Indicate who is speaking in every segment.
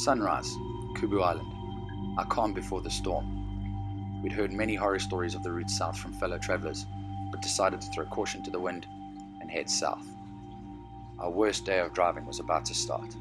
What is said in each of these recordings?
Speaker 1: Sunrise, Kubu Island, our calm before the storm. We'd heard many horror stories of the route south from fellow travellers, but decided to throw caution to the wind and head south. Our worst day of driving was about to start.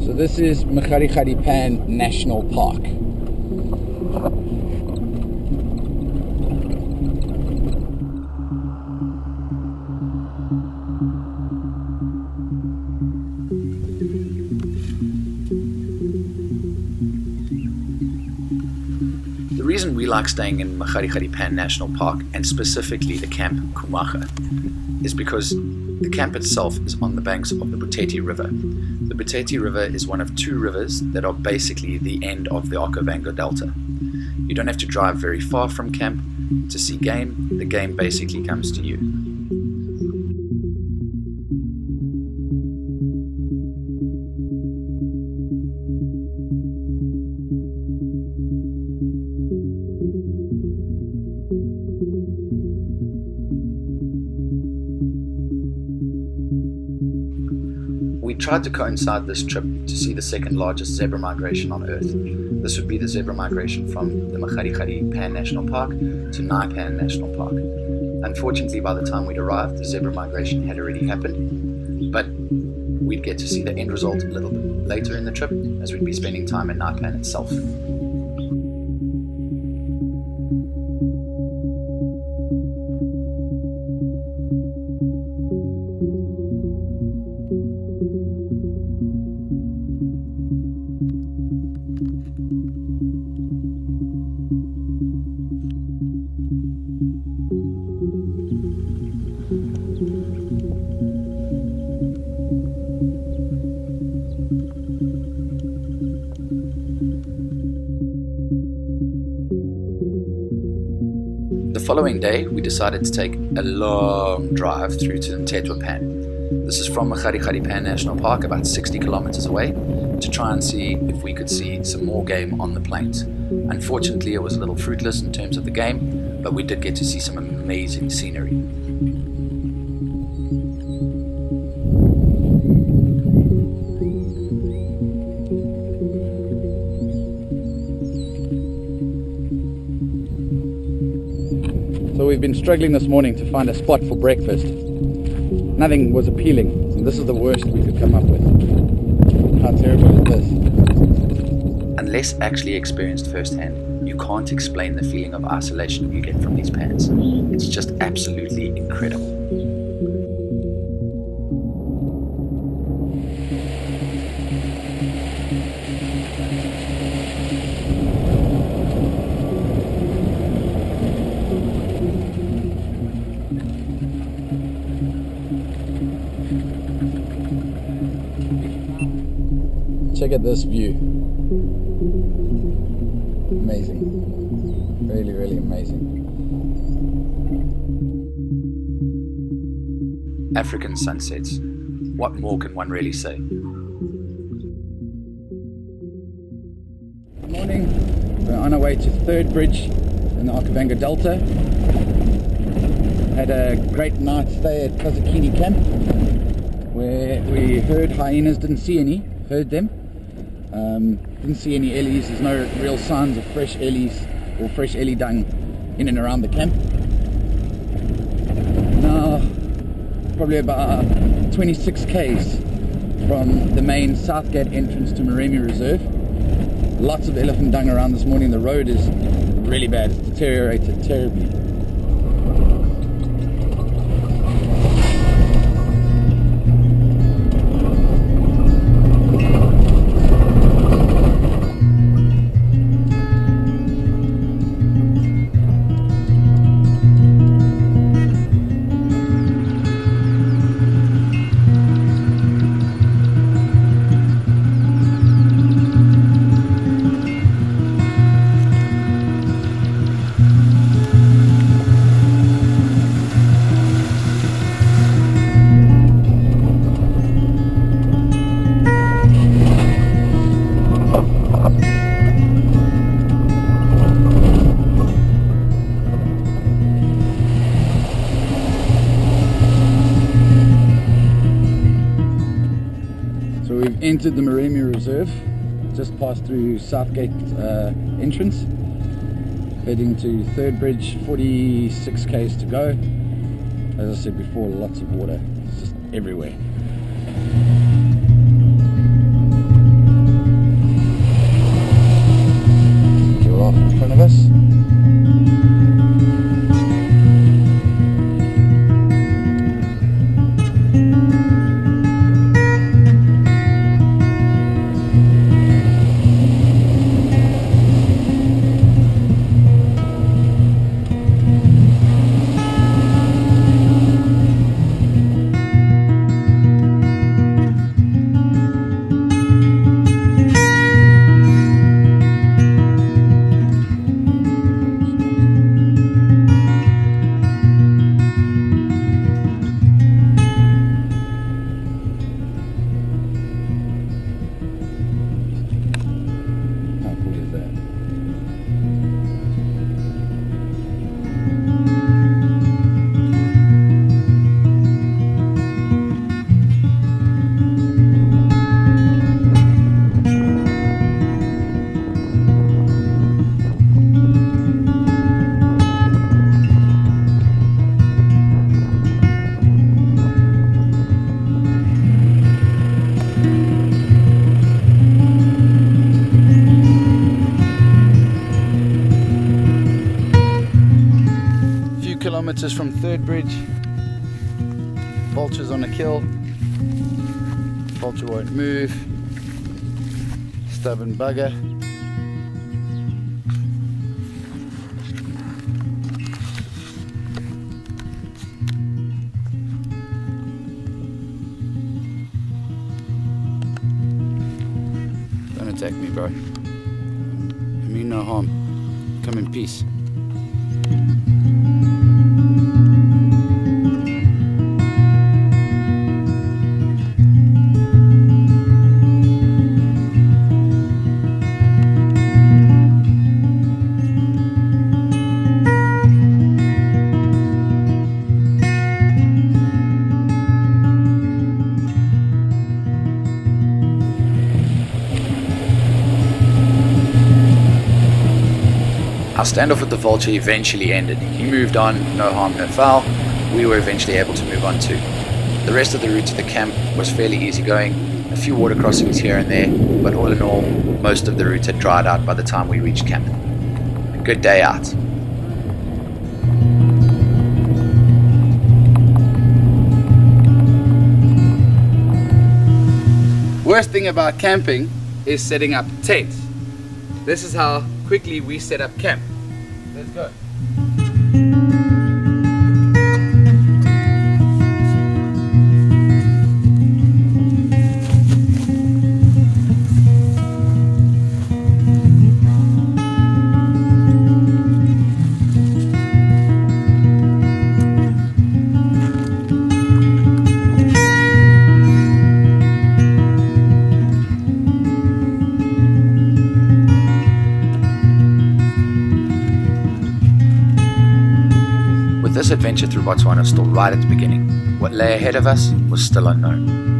Speaker 2: So this is Makgadikgadi Pan National Park.
Speaker 1: The reason we like staying in Makgadikgadi Pan National Park, and specifically the camp Kumaga, is because the camp itself is on the banks of the Moremi River. The Moremi River is one of two rivers that are basically the end of the Okavango Delta. You don't have to drive very far from camp to see game. The game basically comes to you. We tried to coincide this trip to see the second largest zebra migration on Earth. This would be the zebra migration from the Makgadikgadi Pan National Park to Pan National Park. Unfortunately, by the time we'd arrived, the zebra migration had already happened, but we'd get to see the end result a little bit later in the trip, as we'd be spending time in Pan itself. The following day, we decided to take a long drive through to Pan. This is from Makgadikgadi Pan National Park, about 60 kilometers away, to try and see if we could see some more game on the plains. Unfortunately, it was a little fruitless in terms of the game, but we did get to see some amazing scenery.
Speaker 2: So we've been struggling this morning to find a spot for breakfast. Nothing was appealing, and this is the worst we could come up with. How terrible is this?
Speaker 1: Unless actually experienced firsthand, you can't explain the feeling of isolation you get from these pans. It's just absolutely incredible.
Speaker 2: Check out this view. Amazing. Really, really amazing.
Speaker 1: African sunsets. What more can one really say?
Speaker 2: Good morning. We're on our way to Third Bridge in the Okavango Delta. Had a great night stay at Kazakini Camp, where we heard hyenas, didn't see any, heard them. Didn't see any ellies. There's no real signs of fresh ellies or fresh ellie dung in and around the camp. Now, probably about 26 k's from the main south gate entrance to Moremi Reserve. Lots of elephant dung around this morning. The road is really bad. It's deteriorated terribly. We've entered the Moremi Reserve, just passed through Southgate entrance, heading to Third Bridge, 46 k's to go. As I said before, lots of water, it's just everywhere. Giraffe in front of us. Kilometers from Third Bridge, vultures on a kill, vulture won't move, stubborn bugger. Don't attack me, bro. I mean no harm. Come in peace.
Speaker 1: Our standoff with the vulture eventually ended. He moved on, no harm, no foul. We were eventually able to move on too. The rest of the route to the camp was fairly easy going, a few water crossings here and there, but all in all, most of the route had dried out by the time we reached camp. A good day out.
Speaker 2: Worst thing about camping is setting up tents. This is how quickly we set up camp. Let's go.
Speaker 1: This adventure through Botswana was still right at the beginning. What lay ahead of us was still unknown.